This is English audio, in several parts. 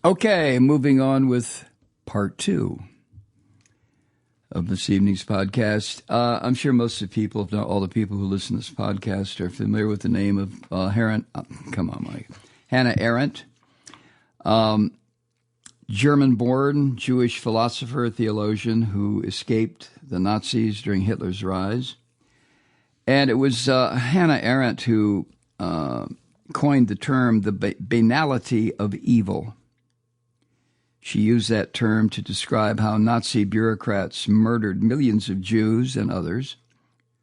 Okay, moving on with part two of this evening's podcast. I'm sure most of the people, if not all the people who listen to this podcast, are familiar with the name of Hannah Arendt, German-born Jewish philosopher, theologian who escaped the Nazis during Hitler's rise. And it was Hannah Arendt who coined the term the banality of evil. She used that term to describe how Nazi bureaucrats murdered millions of Jews and others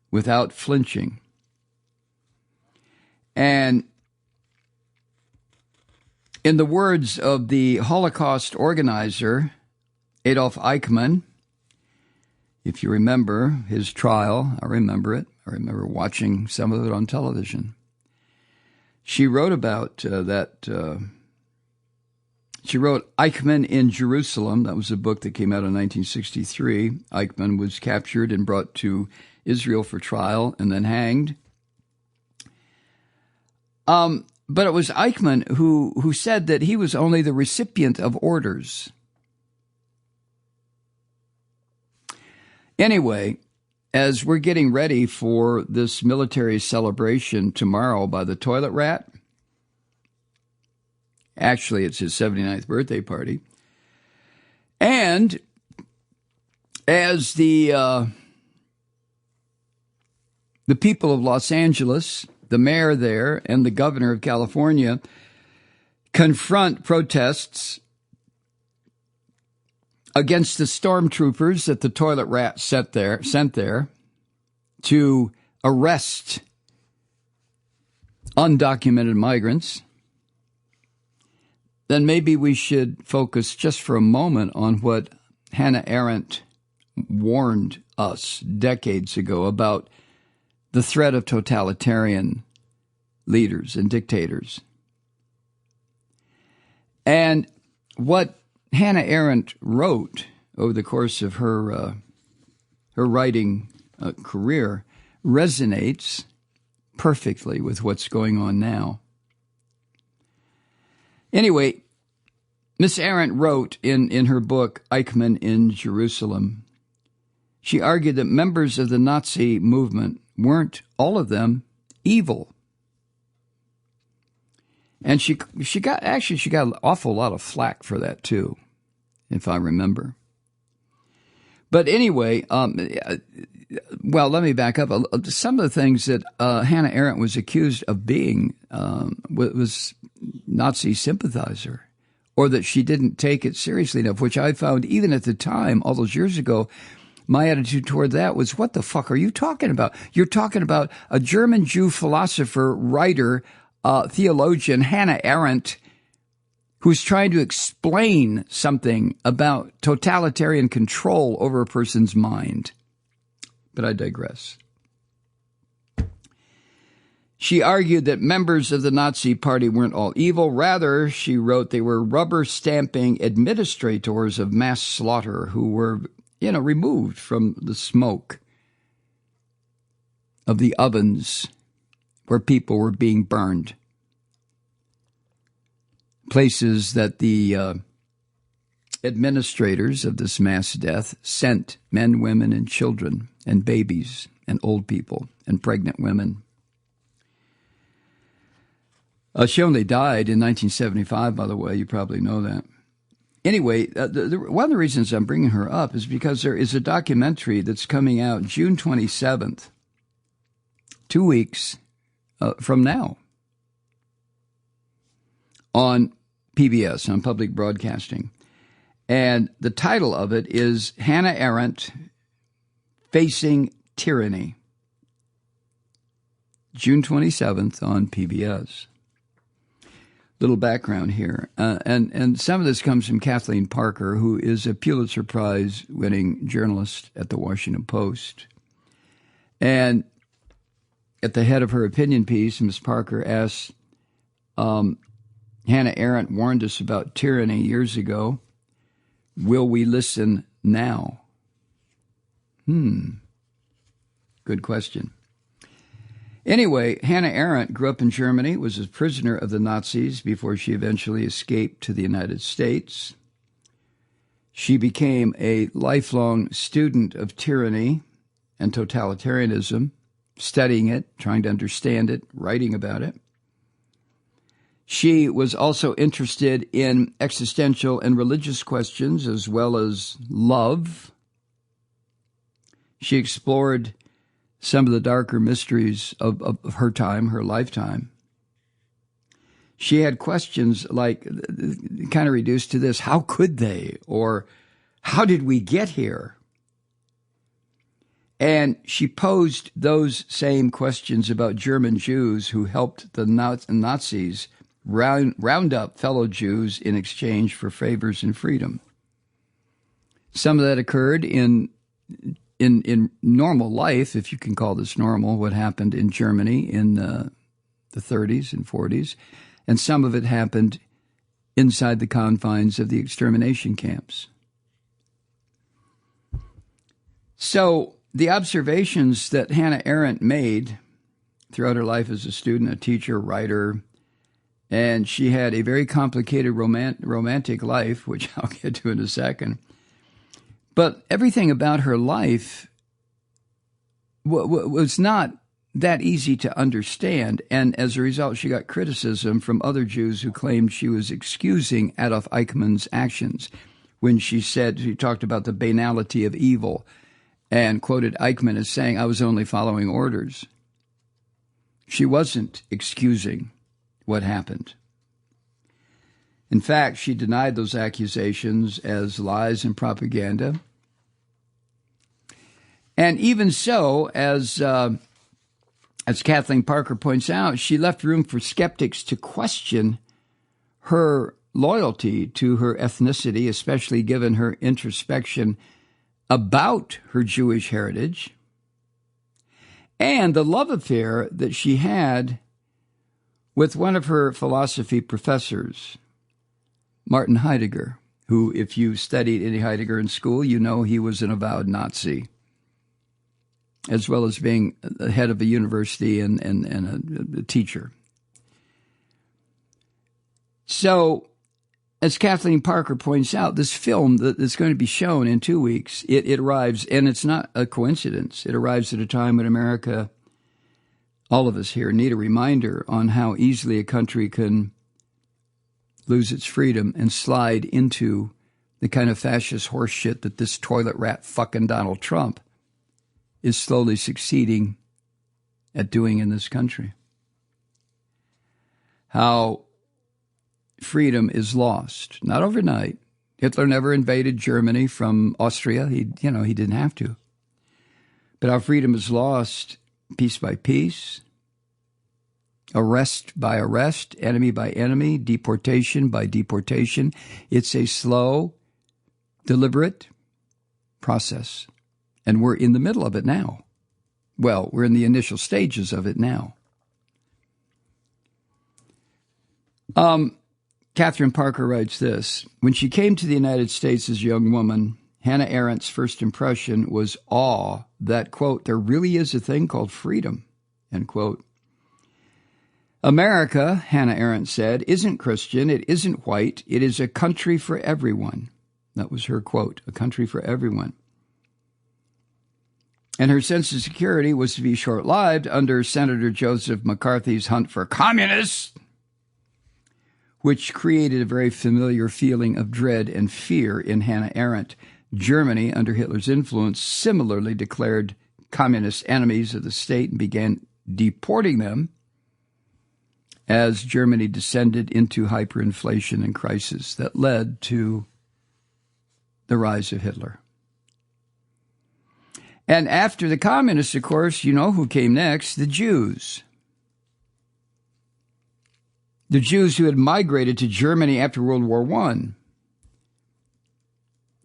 without flinching. And in the words of the Holocaust organizer, Adolf Eichmann, if you remember his trial, I remember it. I remember watching some of it on television. She wrote about She wrote Eichmann in Jerusalem. That was a book that came out in 1963. Eichmann was captured and brought to Israel for trial and then hanged. But it was Eichmann who said that he was only the recipient of orders. Anyway, as we're getting ready for this military celebration tomorrow by the toilet rat, actually, it's his 79th birthday party. And as the people of Los Angeles, the mayor there, and the governor of California confront protests against the stormtroopers that the toilet rat sent there to arrest undocumented migrants, then maybe we should focus just for a moment on what Hannah Arendt warned us decades ago about the threat of totalitarian leaders and dictators. And what Hannah Arendt wrote over the course of her writing career resonates perfectly with what's going on now. Anyway, Miss Arendt wrote in her book, Eichmann in Jerusalem, she argued that members of the Nazi movement weren't, all of them, evil. And she got an awful lot of flack for that, too, if I remember. But anyway, well, let me back up. Some of the things that Hannah Arendt was accused of being was Nazi sympathizer, or that she didn't take it seriously enough, which I found even at the time, all those years ago, my attitude toward that was, what the fuck are you talking about? You're talking about a German Jew philosopher, writer, theologian, Hannah Arendt, who's trying to explain something about totalitarian control over a person's mind. But I digress. She argued that members of the Nazi Party weren't all evil. Rather, she wrote, they were rubber-stamping administrators of mass slaughter who were, removed from the smoke of the ovens where people were being burned. Places that the administrators of this mass death sent men, women, and children, and babies, and old people, and pregnant women. She only died in 1975, by the way. You probably know that. Anyway, one of the reasons I'm bringing her up is because there is a documentary that's coming out June 27th, 2 weeks from now, on PBS, on public broadcasting. And the title of it is Hannah Arendt, Facing Tyranny. June 27th on PBS. Little background here. And some of this comes from Kathleen Parker, who is a Pulitzer Prize-winning journalist at the Washington Post. And at the head of her opinion piece, Ms. Parker asks, Hannah Arendt warned us about tyranny years ago. Will we listen now? Good question. Anyway, Hannah Arendt grew up in Germany, was a prisoner of the Nazis before she eventually escaped to the United States. She became a lifelong student of tyranny and totalitarianism, studying it, trying to understand it, writing about it. She was also interested in existential and religious questions as well as love. She explored some of the darker mysteries of her time, her lifetime. She had questions like, kind of reduced to this, how could they? Or how did we get here? And she posed those same questions about German Jews who helped the Nazis round up fellow Jews in exchange for favors and freedom. Some of that occurred in normal life, if you can call this normal, what happened in Germany in the 30s and 40s, and some of it happened inside the confines of the extermination camps. So the observations that Hannah Arendt made throughout her life as a student, a teacher, writer, and she had a very complicated romantic life, which I'll get to in a second. But everything about her life was not that easy to understand, and as a result, she got criticism from other Jews who claimed she was excusing Adolf Eichmann's actions when she talked about the banality of evil and quoted Eichmann as saying, I was only following orders. She wasn't excusing what happened. In fact, she denied those accusations as lies and propaganda. And even so, as Kathleen Parker points out, she left room for skeptics to question her loyalty to her ethnicity, especially given her introspection about her Jewish heritage and the love affair that she had with one of her philosophy professors, Martin Heidegger, who, if you studied any Heidegger in school, you know he was an avowed Nazi, as well as being the head of a university and a teacher. So, as Kathleen Parker points out, this film that's going to be shown in 2 weeks, it arrives, and it's not a coincidence. It arrives at a time when America, all of us here, need a reminder on how easily a country can lose its freedom and slide into the kind of fascist horseshit that this toilet rat fucking Donald Trump is slowly succeeding at doing in this country. How freedom is lost, not overnight. Hitler never invaded Germany from Austria. He didn't have to. But how freedom is lost piece by piece, arrest by arrest, enemy by enemy, deportation by deportation. It's a slow, deliberate process. And we're in the middle of it now. Well, we're in the initial stages of it now. Catherine Parker writes this: when she came to the United States as a young woman, Hannah Arendt's first impression was awe that, quote, there really is a thing called freedom, end quote. America, Hannah Arendt said, isn't Christian, it isn't white, it is a country for everyone. That was her quote, a country for everyone. And her sense of security was to be short-lived under Senator Joseph McCarthy's hunt for communists, which created a very familiar feeling of dread and fear in Hannah Arendt. Germany, under Hitler's influence, similarly declared communist enemies of the state and began deporting them as Germany descended into hyperinflation and crisis that led to the rise of Hitler. And after the communists, of course, you know who came next? The Jews. The Jews who had migrated to Germany after World War I.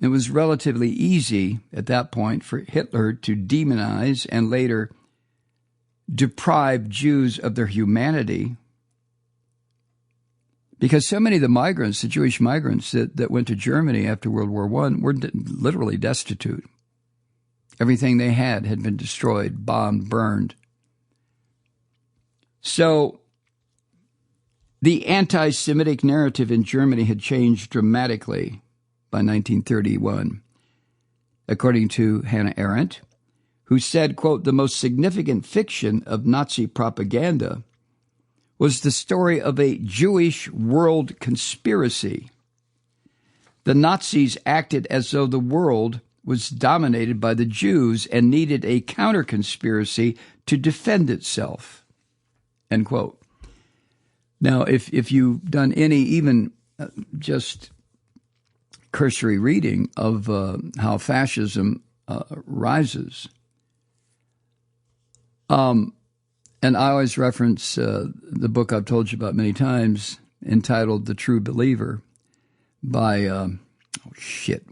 It was relatively easy at that point for Hitler to demonize and later deprive Jews of their humanity, because so many of the migrants, the Jewish migrants that went to Germany after World War I, were literally destitute. Everything they had been destroyed, bombed, burned. So the anti-Semitic narrative in Germany had changed dramatically by 1931, according to Hannah Arendt, who said, quote, "The most significant fiction of Nazi propaganda was the story of a Jewish world conspiracy. The Nazis acted as though the world was dominated by the Jews and needed a counter-conspiracy to defend itself," end quote. Now, if you've done any even just cursory reading of how fascism rises, and I always reference the book I've told you about many times, entitled The True Believer, by,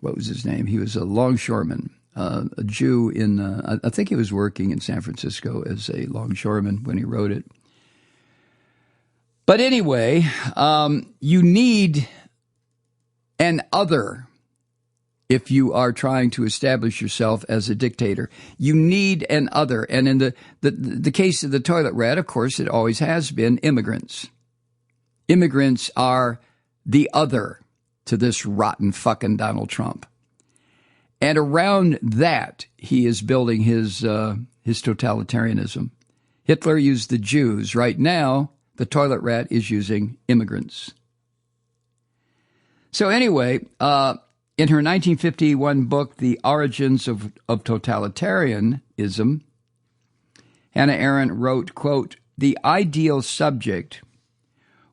what was his name? He was a longshoreman, a Jew in, I think he was working in San Francisco as a longshoreman when he wrote it. But anyway, you need an other if you are trying to establish yourself as a dictator. You need an other. And in the case of the toilet rat, of course, it always has been immigrants. Immigrants are the other to this rotten fucking Donald Trump. And around that, he is building his totalitarianism. Hitler used the Jews. Right now, the toilet rat is using immigrants. So anyway, in her 1951 book, The Origins of Totalitarianism, Hannah Arendt wrote, quote, "The ideal subject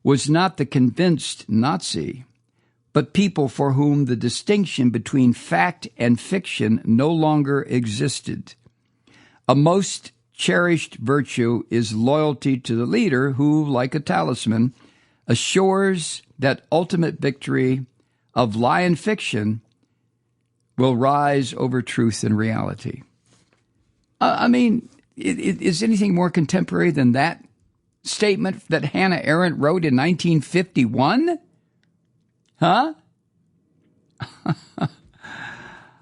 was not the convinced Nazi, but people for whom the distinction between fact and fiction no longer existed. A most cherished virtue is loyalty to the leader who, like a talisman, assures that ultimate victory of lie and fiction will rise over truth and reality." I mean, is anything more contemporary than that statement that Hannah Arendt wrote in 1951? Huh?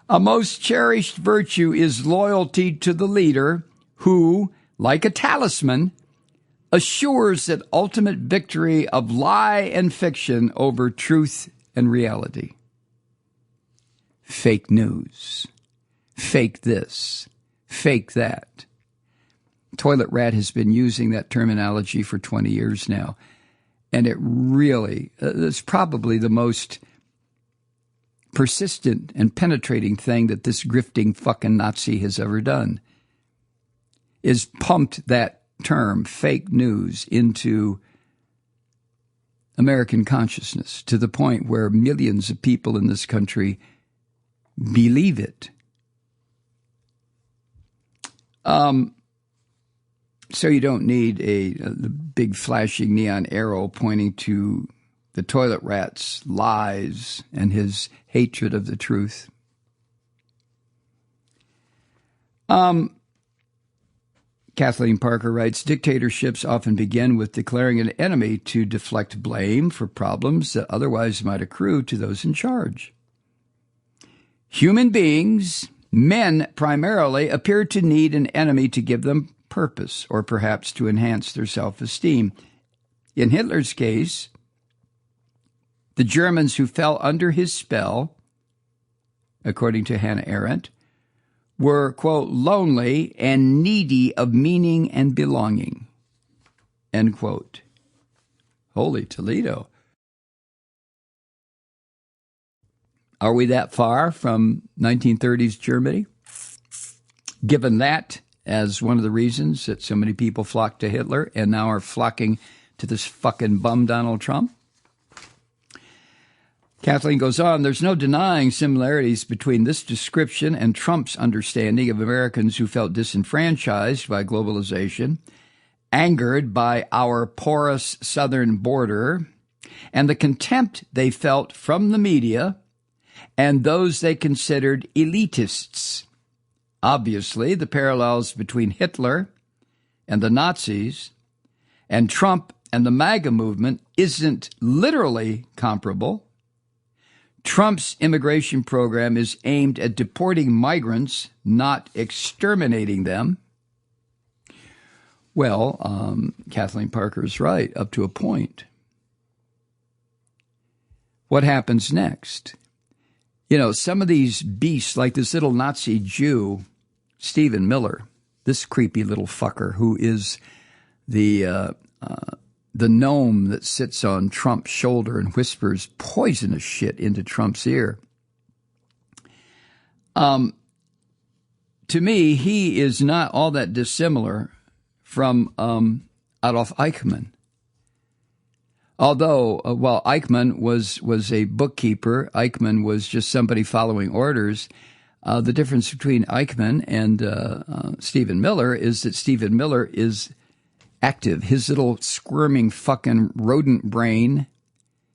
A most cherished virtue is loyalty to the leader who, like a talisman, assures that ultimate victory of lie and fiction over truth and reality. Fake news. Fake this. Fake that. Toilet Rat has been using that terminology for 20 years now. And it really is probably the most persistent and penetrating thing that this grifting fucking Nazi has ever done, is pumped that term, fake news, into American consciousness to the point where millions of people in this country believe it. So you don't need the big flashing neon arrow pointing to the toilet rat's lies and his hatred of the truth. Kathleen Parker writes, "Dictatorships often begin with declaring an enemy to deflect blame for problems that otherwise might accrue to those in charge. Human beings, men primarily, appear to need an enemy to give them purpose or perhaps to enhance their self-esteem. In Hitler's case, the Germans who fell under his spell, according to Hannah Arendt, were, quote, lonely and needy of meaning and belonging," end quote. Holy Toledo. Are we that far from 1930s Germany? Given that as one of the reasons that so many people flocked to Hitler and now are flocking to this fucking bum Donald Trump? Kathleen goes on, "There's no denying similarities between this description and Trump's understanding of Americans who felt disenfranchised by globalization, angered by our porous southern border, and the contempt they felt from the media and those they considered elitists. Obviously, the parallels between Hitler and the Nazis and Trump and the MAGA movement isn't literally comparable. Trump's immigration program is aimed at deporting migrants, not exterminating them. Well, Kathleen Parker's right, up to a point. What happens next? You know, some of these beasts, like this little Nazi Jew, Stephen Miller, this creepy little fucker who is the gnome that sits on Trump's shoulder and whispers poisonous shit into Trump's ear. To me, he is not all that dissimilar from Adolf Eichmann. Although, while Eichmann was a bookkeeper, Eichmann was just somebody following orders. The difference between Eichmann and Stephen Miller is that Stephen Miller is active. His little squirming fucking rodent brain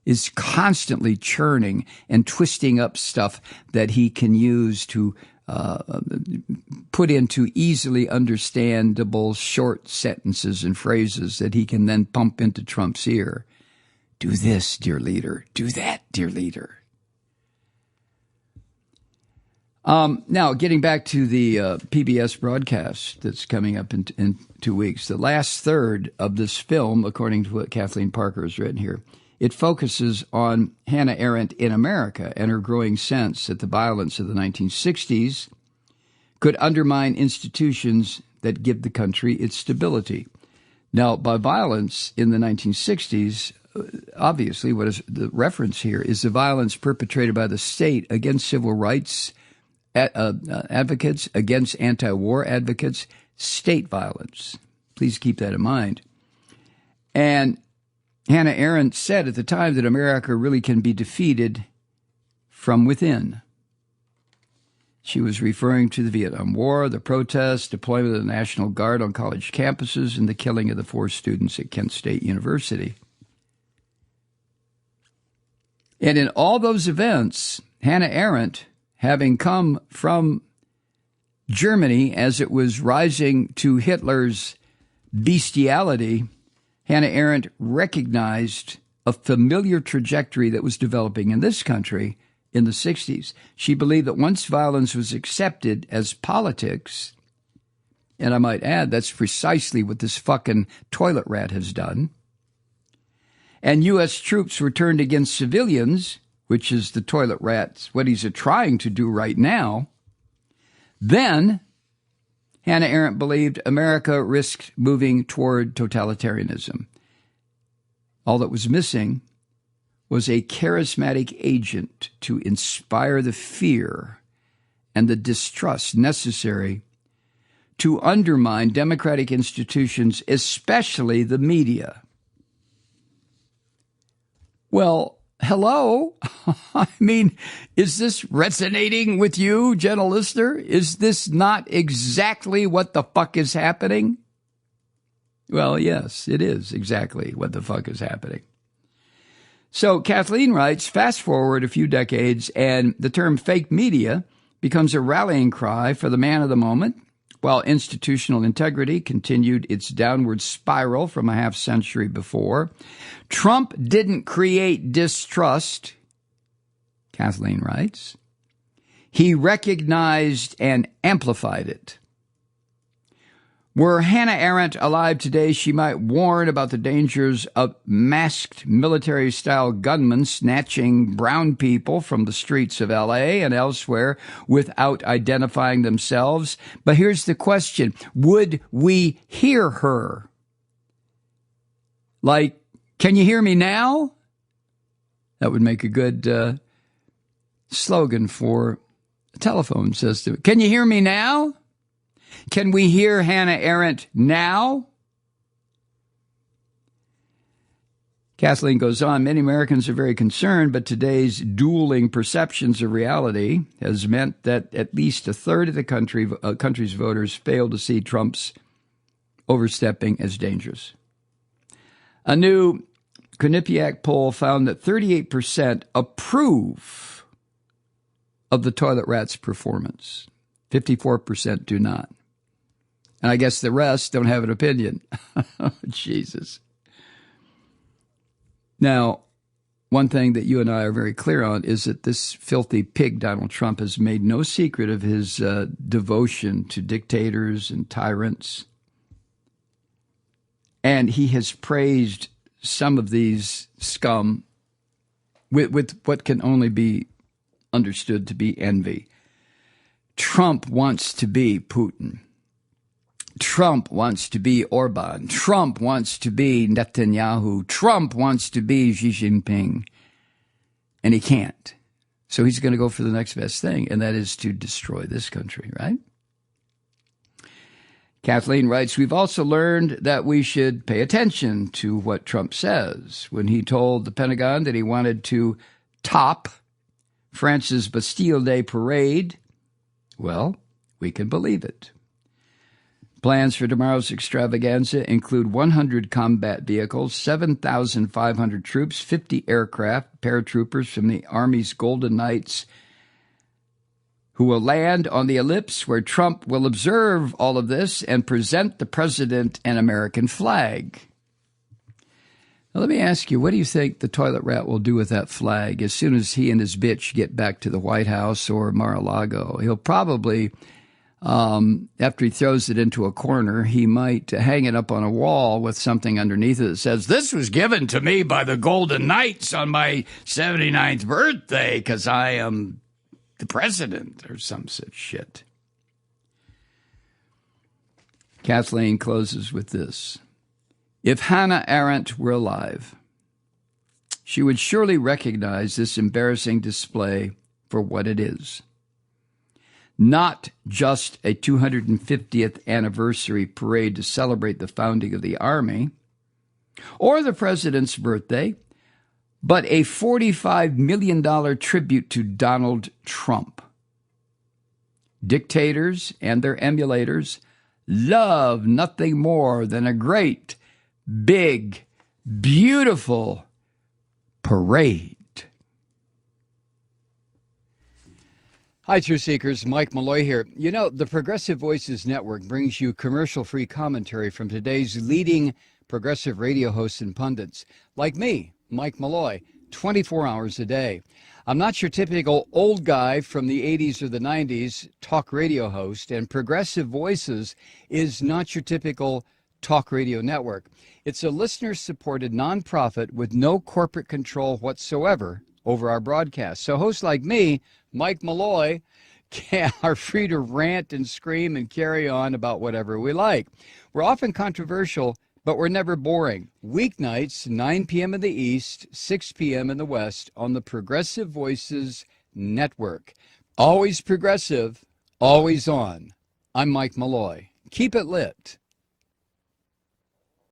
is constantly churning and twisting up stuff that he can use to put into easily understandable short sentences and phrases that he can then pump into Trump's ear. Do this, dear leader. Do that, dear leader. Now, getting back to the PBS broadcast that's coming up in 2 weeks, the last third of this film, according to what Kathleen Parker has written here, it focuses on Hannah Arendt in America and her growing sense that the violence of the 1960s could undermine institutions that give the country its stability. Now, by violence in the 1960s, obviously what is the reference here is the violence perpetrated by the state against civil rights advocates, against anti-war advocates, state violence. Please keep that in mind. And Hannah Arendt said at the time that America really can be defeated from within. She was referring to the Vietnam War, the protests, deployment of the National Guard on college campuses, and the killing of the 4 students at Kent State University. And in all those events, Hannah Arendt, having come from Germany as it was rising to Hitler's bestiality, Hannah Arendt recognized a familiar trajectory that was developing in this country in the 60s. She believed that once violence was accepted as politics, and I might add, that's precisely what this fucking toilet rat has done, and U.S. troops were turned against civilians, which is the toilet rat's what he's trying to do right now, then Hannah Arendt believed America risked moving toward totalitarianism. All that was missing was a charismatic agent to inspire the fear and the distrust necessary to undermine democratic institutions, especially the media. Well, hello? I mean, is this resonating with you, gentle listener? Is this not exactly what the fuck is happening? Well, yes, it is exactly what the fuck is happening. So Kathleen writes, fast forward a few decades, and the term fake media becomes a rallying cry for the man of the moment, while institutional integrity continued its downward spiral from a half century before. Trump didn't create distrust, Kathleen writes. He recognized and amplified it. Were Hannah Arendt alive today, she might warn about the dangers of masked military-style gunmen snatching brown people from the streets of L.A. and elsewhere without identifying themselves. But here's the question. Would we hear her? Like, can you hear me now? That would make a good slogan for a telephone system. Can you hear me now? Can we hear Hannah Arendt now? Kathleen goes on, many Americans are very concerned, but today's dueling perceptions of reality has meant that at least a third of the country's voters fail to see Trump's overstepping as dangerous. A new Quinnipiac poll found that 38% approve of the toilet rat's performance. 54% do not. And I guess the rest don't have an opinion. Oh, Jesus. Now, one thing that you and I are very clear on is that this filthy pig, Donald Trump, has made no secret of his devotion to dictators and tyrants. And he has praised some of these scum with what can only be understood to be envy. Trump wants to be Putin. Trump wants to be Orban. Trump wants to be Netanyahu. Trump wants to be Xi Jinping. And he can't. So he's going to go for the next best thing, and that is to destroy this country, right? Kathleen writes, we've also learned that we should pay attention to what Trump says. When he told the Pentagon that he wanted to top France's Bastille Day parade, well, we can believe it. Plans for tomorrow's extravaganza include 100 combat vehicles, 7,500 troops, 50 aircraft, paratroopers from the Army's Golden Knights, who will land on the ellipse where Trump will observe all of this and present the president an American flag. Now, let me ask you, what do you think the toilet rat will do with that flag as soon as he and his bitch get back to the White House or Mar-a-Lago? He'll probably, after he throws it into a corner, he might hang it up on a wall with something underneath it that says, this was given to me by the Golden Knights on my 79th birthday because I am the president, or some such shit. Kathleen closes with this. If Hannah Arendt were alive, she would surely recognize this embarrassing display for what it is. Not just a 250th anniversary parade to celebrate the founding of the Army or the president's birthday, but a $45 million tribute to Donald Trump. Dictators and their emulators love nothing more than a great, big, beautiful parade. Hi, Truth Seekers. Mike Malloy here. You know, the Progressive Voices Network brings you commercial-free commentary from today's leading progressive radio hosts and pundits, like me, Mike Malloy, 24 hours a day. I'm not your typical old guy from the 80s or the 90s talk radio host, and Progressive Voices is not your typical talk radio network. It's a listener-supported nonprofit with no corporate control whatsoever over our broadcast. So hosts like me, Mike Malloy, are free to rant and scream and carry on about whatever we like. We're often controversial, but we're never boring. Weeknights, 9 p.m. in the East, 6 p.m. in the West on the Progressive Voices Network. Always progressive, always on. I'm Mike Malloy. Keep it lit.